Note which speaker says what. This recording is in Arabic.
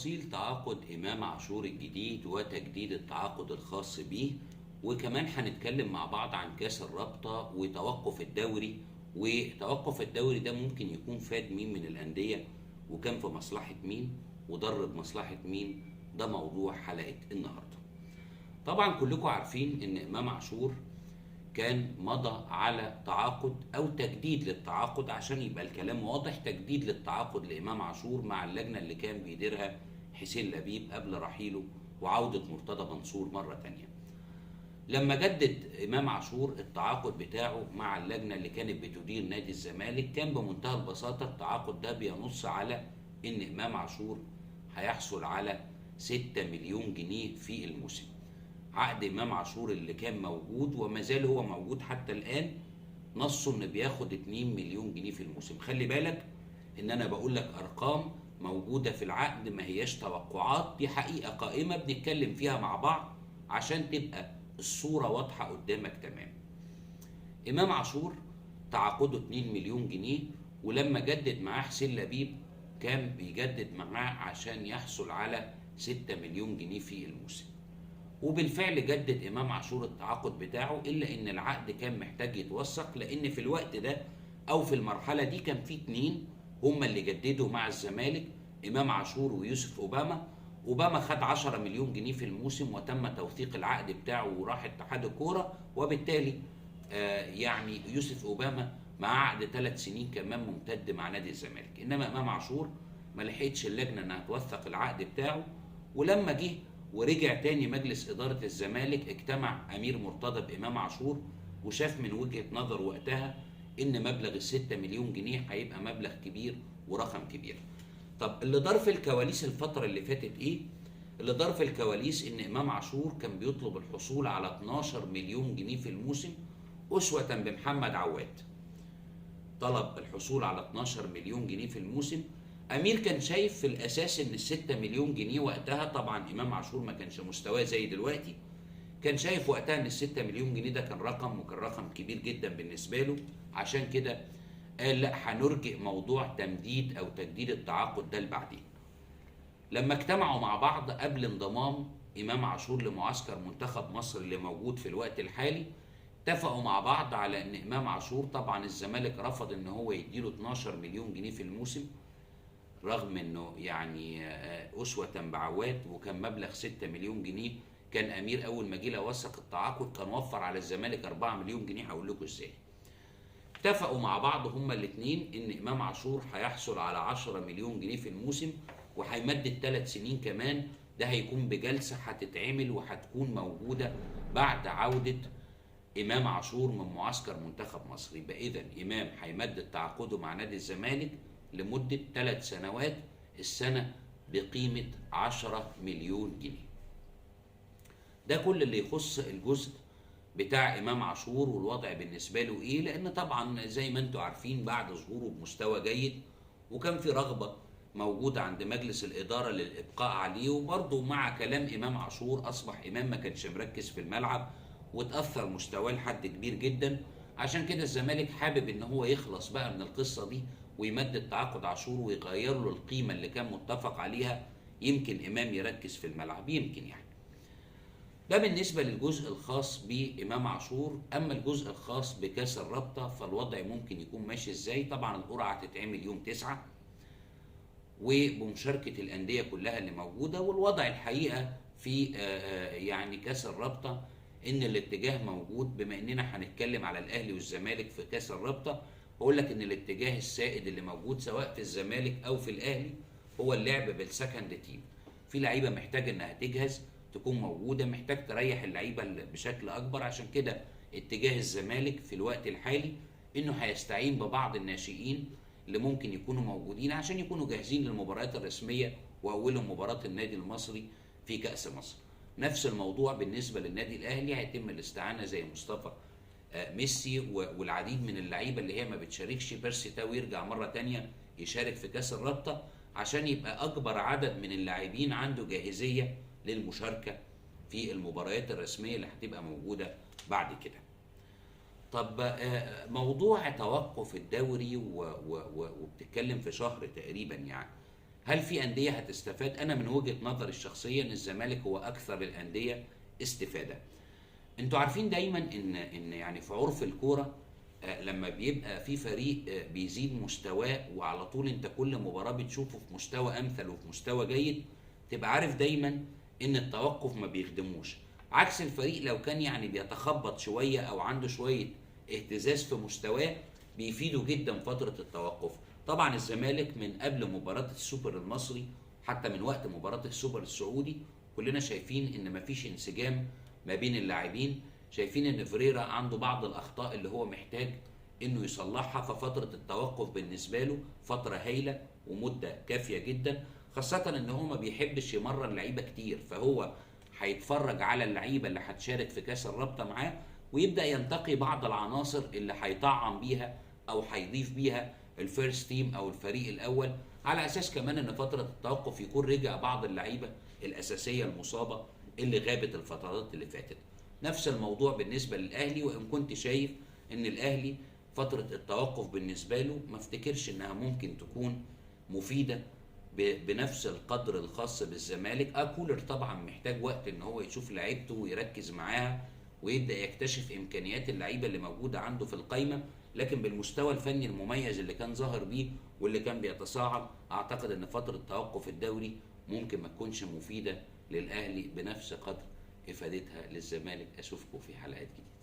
Speaker 1: تفاصيل تعاقد إمام عاشور الجديد وتجديد التعاقد الخاص بيه، وكمان هنتكلم مع بعض عن كأس الرابطة وتوقف الدوري. وتوقف الدوري ده ممكن يكون فاد مين من الأندية، وكان في مصلحة مين، وضر بمصلحة مين. ده موضوع حلقة النهاردة. طبعا كلكم عارفين إن إمام عاشور كان مضى على تعاقد او تجديد للتعاقد، عشان يبقى الكلام واضح، تجديد للتعاقد لامام عاشور مع اللجنه اللي كان بيديرها حسين لبيب قبل رحيله وعوده مرتضى منصور مره تانية. لما جدد امام عاشور التعاقد بتاعه مع اللجنه اللي كانت بتدير نادي الزمالك، كان بمنتهى البساطه التعاقد ده بينص على ان امام عاشور هيحصل على 6 مليون جنيه في الموسم. عقد امام عاشور اللي كان موجود وما زال هو موجود حتى الان نصه ان بياخد 2 مليون جنيه في الموسم. خلي بالك ان انا بقول لك ارقام موجوده في العقد، ما هياش توقعات، دي حقيقه قائمه بنتكلم فيها مع بعض عشان تبقى الصوره واضحه قدامك تمام. امام عاشور تعاقده 2 مليون جنيه، ولما جدد معاه حسين لبيب كان بيجدد معاه عشان يحصل على 6 مليون جنيه في الموسم. وبالفعل جدد امام عاشور التعاقد بتاعه، الا ان العقد كان محتاج يتوثق، لان في الوقت ده او في المرحله دي كان في اتنين هما اللي جددوا مع الزمالك، امام عاشور ويوسف اوباما. اوباما خد 10 مليون جنيه في الموسم وتم توثيق العقد بتاعه وراح اتحاد الكوره، وبالتالي يعني يوسف اوباما مع عقد 3 سنين كمان ممتد مع نادي الزمالك. انما امام عاشور ما لحقتش اللجنه انها توثق العقد بتاعه، ولما جه ورجع تاني مجلس إدارة الزمالك اجتمع أمير مرتضى بإمام عاشور وشاف من وجهة نظر وقتها إن مبلغ ال6 مليون جنيه هيبقى مبلغ كبير ورقم كبير. طب اللي دار في الكواليس الفترة اللي فاتت إيه؟ اللي دار في الكواليس إن إمام عاشور كان بيطلب الحصول على 12 مليون جنيه في الموسم أسوة بمحمد عواد. طلب الحصول على 12 مليون جنيه في الموسم. امير كان شايف في الاساس ان ال6 مليون جنيه وقتها، طبعا امام عاشور ما كانش مستواه زي دلوقتي، كان شايف وقتها ان ال6 مليون جنيه ده كان رقم، وكان رقم كبير جدا بالنسبه له. عشان كده قال لا، هنرجئ موضوع تمديد او تجديد التعاقد ده لبعدين. لما اجتمعوا مع بعض قبل انضمام امام عاشور لمعسكر منتخب مصر اللي موجود في الوقت الحالي، اتفقوا مع بعض على ان امام عاشور، طبعا الزمالك رفض ان هو يديله 12 مليون جنيه في الموسم رغم انه يعني اسوة بعواد، وكان مبلغ 6 مليون جنيه. كان امير اول ما جه وثق التعاقد كان وفر على الزمالك 4 مليون جنيه. هقول لكم ازاي. اتفقوا مع بعض هما الاثنين ان امام عاشور هيحصل على 10 مليون جنيه في الموسم، وهيمدد 3 سنين كمان. ده هيكون بجلسه هتتعمل وهتكون موجوده بعد عوده امام عاشور من معسكر منتخب مصر. يبقى اذا امام هيمدد تعاقده مع نادي الزمالك لمده 3 سنوات، السنه بقيمه 10 مليون جنيه. ده كل اللي يخص الجزء بتاع امام عاشور والوضع بالنسبه له ايه، لان طبعا زي ما انتم عارفين بعد ظهوره بمستوى جيد وكان في رغبه موجوده عند مجلس الاداره للابقاء عليه، وبرضه مع كلام امام عاشور اصبح امام ما كانش مركز في الملعب وتاثر مستواه لحد كبير جدا. عشان كده الزمالك حابب ان هو يخلص بقى من القصه دي ويمدد تعاقد عاشور ويغير له القيمه اللي كان متفق عليها، يمكن امام يركز في الملعب، يمكن يعني. ده بالنسبة للجزء الخاص بإمام عاشور. أما الجزء الخاص بكأس الرابطة فالوضع ممكن يكون ماشي إزاي. طبعا القرعة هتتعمل يوم 9 وبمشاركة الأندية كلها اللي موجودة. والوضع الحقيقة في يعني كأس الرابطة إن الاتجاه موجود. بما إننا هنتكلم على الأهلي والزمالك في كأس الرابطة، بقول لك إن الاتجاه السائد اللي موجود سواء في الزمالك أو في الأهلي هو اللعب بالسكند تيم. في لعيبة محتاجة إنها تجهز تكون موجودة، محتاج تريح اللعيبة بشكل أكبر. عشان كده اتجاه الزمالك في الوقت الحالي إنه هيستعين ببعض الناشئين اللي ممكن يكونوا موجودين عشان يكونوا جاهزين للمباريات الرسمية، وأولهم مباراة النادي المصري في كأس مصر. نفس الموضوع بالنسبة للنادي الأهلي، هيتم الاستعانة زي مصطفى ميسي والعديد من اللعيبة اللي هي ما بتشاركش. بيرسي تاو يرجع مرة تانية يشارك في كأس الرابطة عشان يبقى أكبر عدد من اللاعبين عنده جاهزية للمشاركة في المباريات الرسمية اللي هتبقى موجودة بعد كده. طب موضوع توقف الدوري وبتتكلم في شهر تقريبا يعني، هل في انديه هتستفاد؟ انا من وجهه نظري الشخصيه ان الزمالك هو اكثر الانديه استفاده. انتوا عارفين دايما ان يعني في عرف الكوره، لما بيبقى في فريق بيزيد مستواه وعلى طول انت كل مباراه بتشوفه في مستوى امثل وفي مستوى جيد، تبقى عارف دايما ان التوقف ما بيخدموش. عكس الفريق لو كان يعني بيتخبط شويه او عنده شويه اهتزاز في مستواه، بيفيده جدا فتره التوقف. طبعا الزمالك من قبل مباراه السوبر المصري، حتى من وقت مباراه السوبر السعودي، كلنا شايفين ان مفيش انسجام ما بين اللاعبين، شايفين ان فريرا عنده بعض الاخطاء اللي هو محتاج انه يصلحها. ففتره التوقف بالنسبه له فتره هايله ومده كافيه جدا، خاصه ان هو ما بيحبش يمرن لعيبه كتير، فهو هيتفرج على اللعيبه اللي هتشارك في كاس الرابطه معاه، ويبدا ينتقي بعض العناصر اللي هيطعم بيها او هيضيف بيها الفيرست تيم او الفريق الاول، على اساس كمان ان فتره التوقف يكون رجع بعض اللعيبه الاساسيه المصابه اللي غابت الفترات اللي فاتت. نفس الموضوع بالنسبه للاهلي، وان كنت شايف ان الاهلي فتره التوقف بالنسبه له ما افتكرش انها ممكن تكون مفيده بنفس القدر الخاص بالزمالك. كولر طبعا محتاج وقت ان هو يشوف لعيبته ويركز معاها ويبدا يكتشف امكانيات اللعيبه اللي موجوده عنده في القايمه، لكن بالمستوى الفني المميز اللي كان ظاهر بيه واللي كان بيتصاعد، اعتقد ان فتره توقف الدوري ممكن ما تكونش مفيده للاهلي بنفس قدر افادتها للزمالك. اشوفكم في حلقات جديده.